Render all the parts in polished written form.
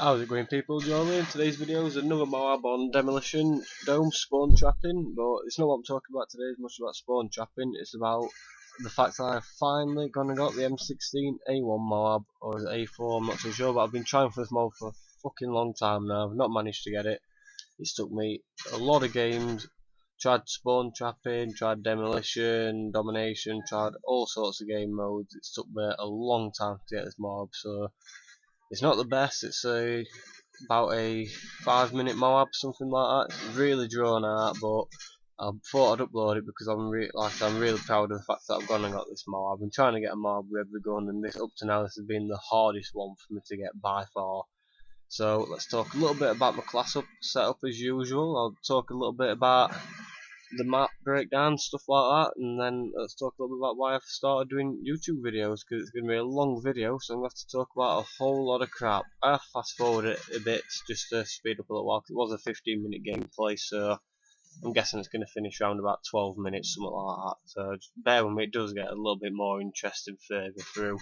How's it going, people? Javelin. Today's video is another MOAB on demolition dome spawn trapping, but it's not what I'm talking about today as much about spawn trapping. It's about the fact that I've finally gone and got the M16A1 MOAB, or is it A4, I'm not too sure, but I've been trying for this MOAB for a fucking long time now. I've not managed to get it. It's took me a lot of games. Tried spawn trapping, tried demolition, domination, tried all sorts of game modes. It's took me a long time to get this MOAB, so it's not the best. It's about a 5-minute MOAB, something like that. It's really drawn out, but I thought I'd upload it because I'm really proud of the fact that I've gone and got this MOAB. I've been trying to get a MOAB with every gun, and this up to now this has been the hardest one for me to get by far. So let's talk a little bit about my class setup as usual. I'll talk a little bit about the map breakdown, stuff like that, and then let's talk a little bit about why I've started doing YouTube videos, because it's going to be a long video, so I'm going to have to talk about a whole lot of crap. I have fast forward it a bit just to speed up a little while, because it was a 15-minute gameplay, so I'm guessing it's going to finish around about 12 minutes, something like that. So just bear with me, it does get a little bit more interesting further through.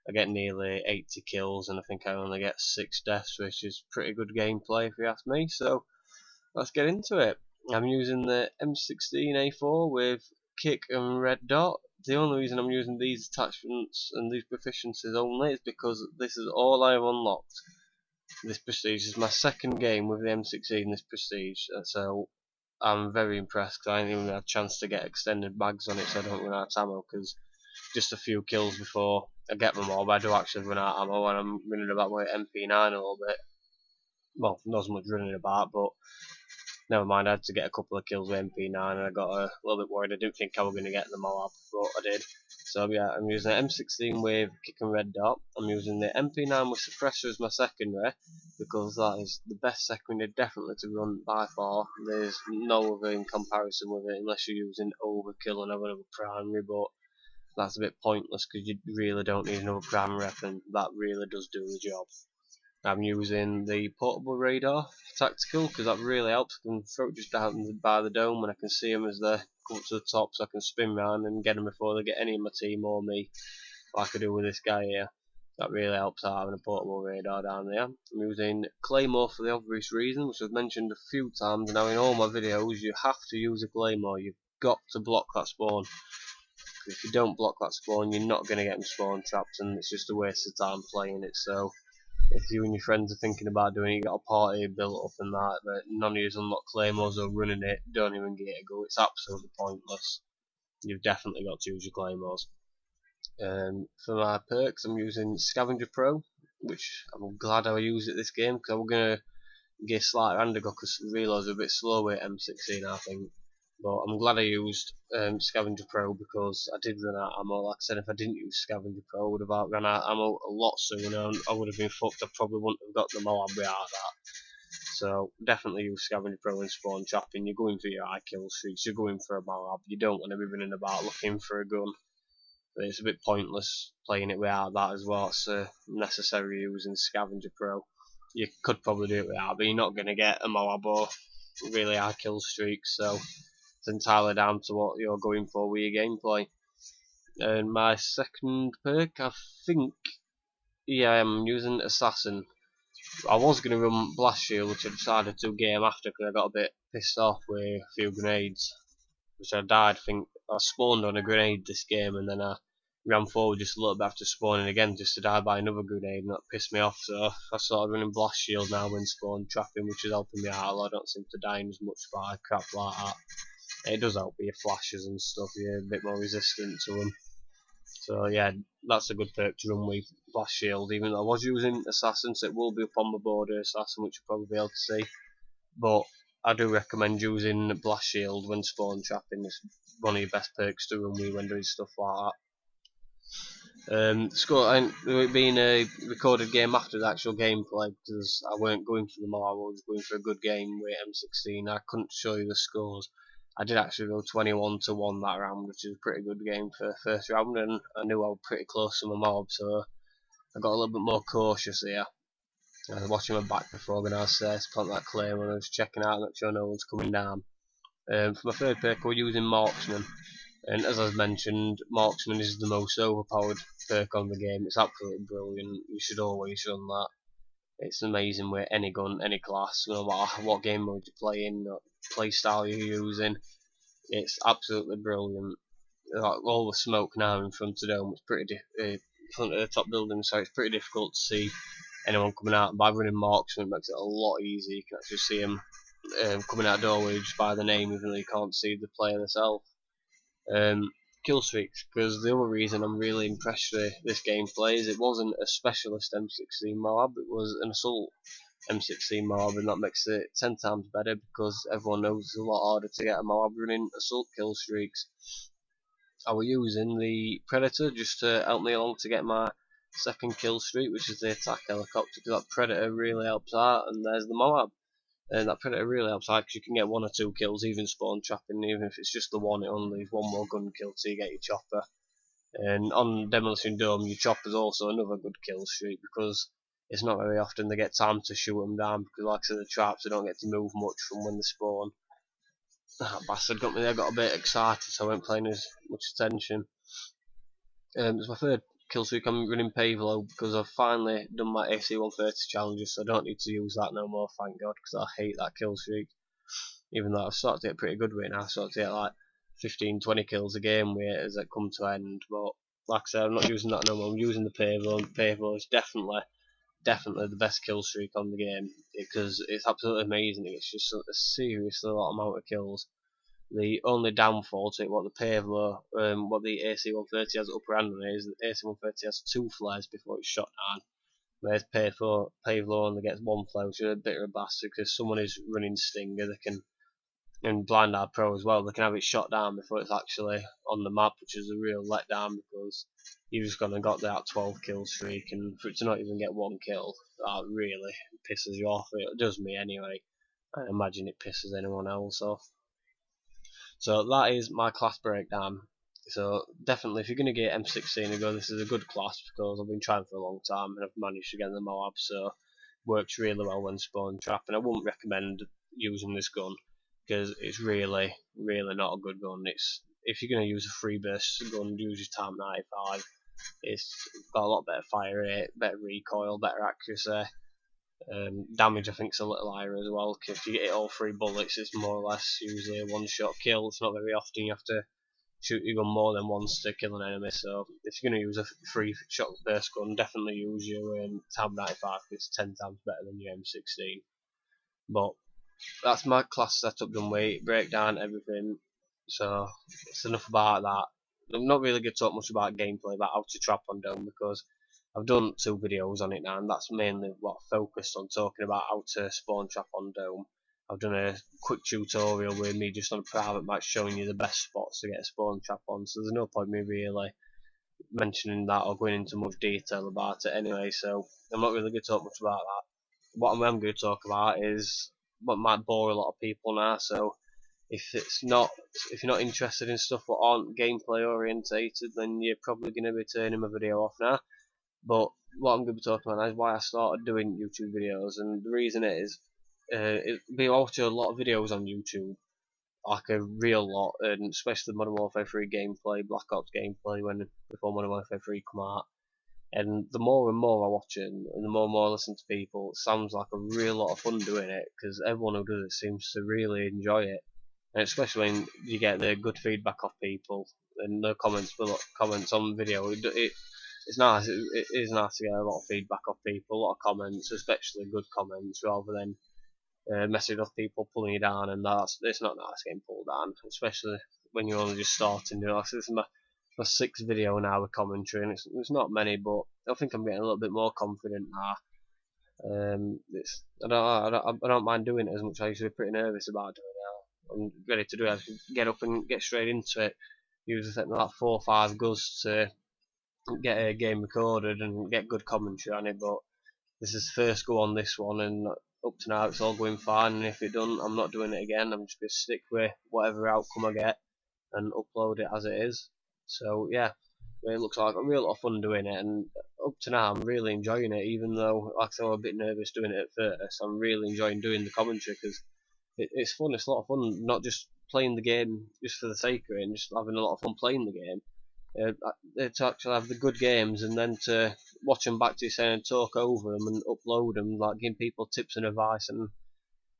I get nearly 80 kills, and I think I only get 6 deaths, which is pretty good gameplay if you ask me, so let's get into it. I'm using the M16A4 with kick and red dot. The only reason I'm using these attachments and these proficiencies only is because this is all I have unlocked. This prestige is my second game with the M16, this prestige, so I'm very impressed because I didn't even have a chance to get extended mags on it, so I don't run out of ammo, because just a few kills before I get them all, but I do actually run out of ammo, and I'm running about my MP9 a little bit. Well, not as much running about, but never mind, I had to get a couple of kills with MP9 and I got a little bit worried. I didn't think I was going to get the MOAB, but I did. So yeah, I'm using the M16 with kick and red dot. I'm using the MP9 with Suppressor as my secondary, because that is the best secondary definitely to run by far. There's no other in comparison with it unless you're using overkill and have another primary, but that's a bit pointless because you really don't need another primary rep, and that really does do the job. I'm using the portable radar tactical because that really helps. I can throw it just down by the dome and I can see them as they come up to the top, so I can spin round and get them before they get any of my team or me, like I do with this guy here. That really helps out having a portable radar down there. I'm using Claymore for the obvious reason, which I've mentioned a few times now in all my videos. You have to use a Claymore. You've got to block that spawn. If you don't block that spawn, you're not going to get them spawn trapped, and it's just a waste of time playing it. So if you and your friends are thinking about doing it, you got a party built up and that, but none of you unlock Claymores or running it, don't even give it a go. It's absolutely pointless. You've definitely got to use your Claymores. For my perks, I'm using Scavenger Pro, which I'm glad I used it this game, because I was going to get slight random because reloads are a bit slow with M16, I think. But I'm glad I used Scavenger Pro because I did run out of ammo. Like I said, if I didn't use Scavenger Pro, I would have outrun out of ammo a lot sooner, and I would have been fucked. I probably wouldn't have got the MOAB without that. So definitely use Scavenger Pro in spawn trapping. You're going for your high kill streaks, you're going for a MOAB. You don't want to be running about looking for a gun. But it's a bit pointless playing it without that as well. It's necessary using Scavenger Pro. You could probably do it without, but you're not going to get a MOAB or really high kill streaks, so it's entirely down to what you're going for with your gameplay. And my second perk, I think, yeah, I'm using Assassin. I was going to run Blast Shield, which I decided to game after because I got a bit pissed off with a few grenades, which I died. I think I spawned on a grenade this game, and then I ran forward just a little bit after spawning again just to die by another grenade, and that pissed me off. So I started running Blast Shield now when spawn trapping, which is helping me out a lot. I don't seem to die as much by crap like that. It does help with your flashes and stuff, you're a bit more resistant to them. So yeah, that's a good perk to run with Blast Shield, even though I was using Assassin, so it will be up on my border Assassin, which you'll probably be able to see. But I do recommend using Blast Shield when spawn trapping. It's one of your best perks to run with when doing stuff like that. It being a recorded game after the actual gameplay, because I weren't going for the MOAB, I was going for a good game with M16. I couldn't show you the scores. I did actually go 21-1 that round, which is a pretty good game for the first round, and I knew I was pretty close to my MOAB, so I got a little bit more cautious here. I was watching my back before going RSASS, plant that Claymore, and I was checking out, make sure no one's coming down. For my third perk, we're using Marksman, and as I've mentioned, Marksman is the most overpowered perk on the game. It's absolutely brilliant. You should always run that. It's amazing with any gun, any class, no matter what game mode you're playing, what play style you're using. It's absolutely brilliant. Like, all the smoke now in front of the dome, it's pretty front of the top building, so it's pretty difficult to see anyone coming out. By running marksman, it makes it a lot easier. You can actually see them coming out doorway just by the name, even though you can't see the player themselves. Killstreaks, because the other reason I'm really impressed with this gameplay is it wasn't a specialist M16 MOAB, it was an assault M16 MOAB, and that makes it 10 times better because everyone knows it's a lot harder to get a MOAB running assault killstreaks. I was using the Predator just to help me along to get my second kill streak, which is the attack helicopter, because that Predator really helps out, and there's the MOAB. And that Predator really helps out because you can get 1 or 2 kills, even spawn trapping, even if it's just the one, it only leaves 1 more gun kill till you get your chopper. And on Demolition Dome, your chopper's also another good kill streak because it's not very often they get time to shoot them down, because like I said, the traps, they don't get to move much from when they spawn. That bastard got me there, got a bit excited, so I wasn't paying as much attention. It's my third kill streak I'm running Pavlo because I've finally done my AC-130 challenges, so I don't need to use that no more, thank God, because I hate that kill streak. Even though I've started to get pretty good with it now, I've started to get like 15-20 kills a game with it as it come to end. But like I said, I'm not using that no more. I'm using the Pavlo, and Pavlo is definitely the best kill streak on the game because it's absolutely amazing. It's just a seriously lot amount of kills. The only downfall to it, what the Pavlo, what the AC-130 has upper hand on, is the AC-130 has 2 flares before it's shot down, whereas Pavlo only gets 1 flare, which is a bit of a bastard because someone is running Stinger, they can, and Blind Eye Pro as well, they can have it shot down before it's actually on the map, which is a real letdown because you've just gone and got that 12 kill streak, and for it to not even get 1 kill, that really pisses you off. It does me anyway. I imagine it pisses anyone else off. So that is my class breakdown. So definitely, if you're going to get M16 and go, this is a good class because I've been trying for a long time and I've managed to get the MOAB, so works really well when spawn trapping. I wouldn't recommend using this gun because it's really not a good gun. It's, if you're going to use a free burst gun, use your Type 95. It's got a lot better fire rate, better recoil, better accuracy. Damage I think is a little higher as well, because if you get all 3 bullets it's more or less usually a 1-shot kill. It's not very often you have to shoot your gun more than once to kill an enemy, so if you're going to use a 3-shot burst gun, definitely use your Type 95, it's 10 times better than your M16. But that's my class setup done with, breakdown, everything, so it's enough about that. I'm not really going to talk much about gameplay, about how to trap on Dome, because I've done 2 videos on it now, and that's mainly what I focused on, talking about how to spawn trap on Dome. I've done a quick tutorial with me just on a private match showing you the best spots to get a spawn trap on, so there's no point me really mentioning that or going into much detail about it anyway, so I'm not really going to talk much about that. What I am going to talk about is what might bore a lot of people now, so if you're not interested in stuff that aren't gameplay orientated, then you're probably going to be turning my video off now. But what I'm going to be talking about is why I started doing YouTube videos, and the reason is, we watch a lot of videos on YouTube, like a real lot, and especially Modern Warfare 3 gameplay, Black Ops gameplay, before Modern Warfare 3 come out. And the more and more I watch it, and the more and more I listen to people, it sounds like a real lot of fun doing it, because everyone who does it seems to really enjoy it. And especially when you get the good feedback off people and the comments on video, it's nice. It is nice to get a lot of feedback off people, a lot of comments, especially good comments, rather than messaging off people pulling you down, and it's not nice getting pulled down, especially when you're only just starting. So this is my 6th video now with commentary, and it's not many, but I think I'm getting a little bit more confident now. I don't mind doing it as much. I used to be pretty nervous about doing it. I'm ready to do it. I can get up and get straight into it. Usually take like 4 or 5 goes to get a game recorded and get good commentary on it, but this is the first go on this one, and up to now it's all going fine, and if it doesn't, I'm not doing it again. I'm just going to stick with whatever outcome I get and upload it as it is. So yeah, it looks like a real lot of fun doing it, and up to now I'm really enjoying it, even though like I said, I'm a bit nervous doing it at first. I'm really enjoying doing the commentary because it's fun. It's a lot of fun, not just playing the game just for the sake of it, and just having a lot of fun playing the game. To actually have the good games, and then to watch them back to you saying and talk over them and upload them, like giving people tips and advice and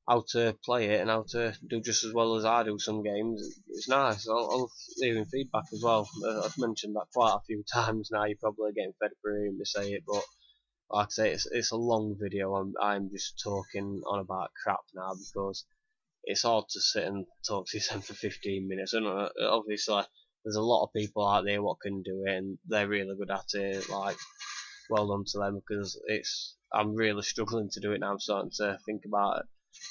how to play it and how to do just as well as I do some games. It's nice. I'll leaving feedback as well. I've mentioned that quite a few times now. You're probably getting fed up of hearing me say it, but like I say, it's a long video. I'm just talking on about crap now because it's hard to sit and talk to yourself for 15 minutes. And obviously, there's a lot of people out there what can do it, and they're really good at it. Like, well done to them, because I'm really struggling to do it now. I'm starting to think about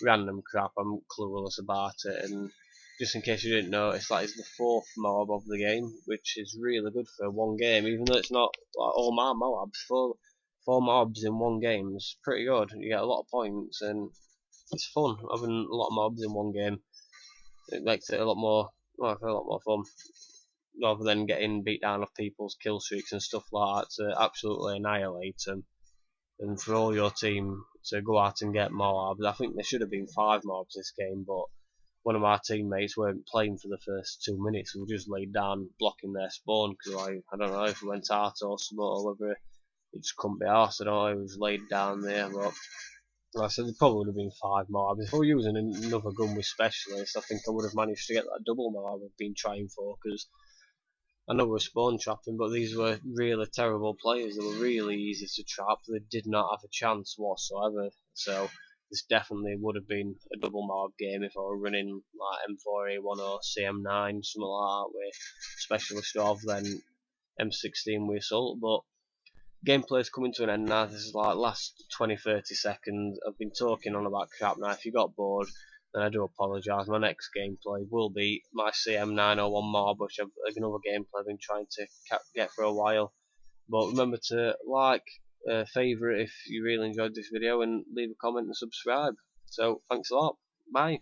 random crap. I'm clueless about it, and just in case you didn't know, it's the fourth MOAB of the game, which is really good for one game, even though it's not like all my MOABs. Four MOABs in one game is pretty good. You get a lot of points, and it's fun having a lot of mobs in one game. It makes it a lot more fun, rather than getting beat down off people's kill streaks and stuff like that to absolutely annihilate them. And for all your team to go out and get mobs, I think there should have been 5 mobs this game, but one of my teammates weren't playing for the first 2 minutes. We just laid down blocking their spawn because I don't know if it went out or something, or whether it just couldn't be arsed. I don't know. It was laid down there, but like I said, there probably would have been 5 mobs. If I were using another gun with specialists, I think I would have managed to get that double mob I've been trying for, because I know we're spawn trapping, but these were really terrible players. They were really easy to trap. They did not have a chance whatsoever. So this definitely would have been a double mob game if I were running like M4A1 or CM9, something like that, with specialist rather than M16 with assault. But gameplay's coming to an end now. This is like last 20-30 seconds. I've been talking on about crap now. If you got bored, then I do apologise. My next gameplay will be my CM901 MOAB, which another gameplay I've been trying to get for a while. But remember to like, favourite if you really enjoyed this video, and leave a comment and subscribe. So thanks a lot. Bye.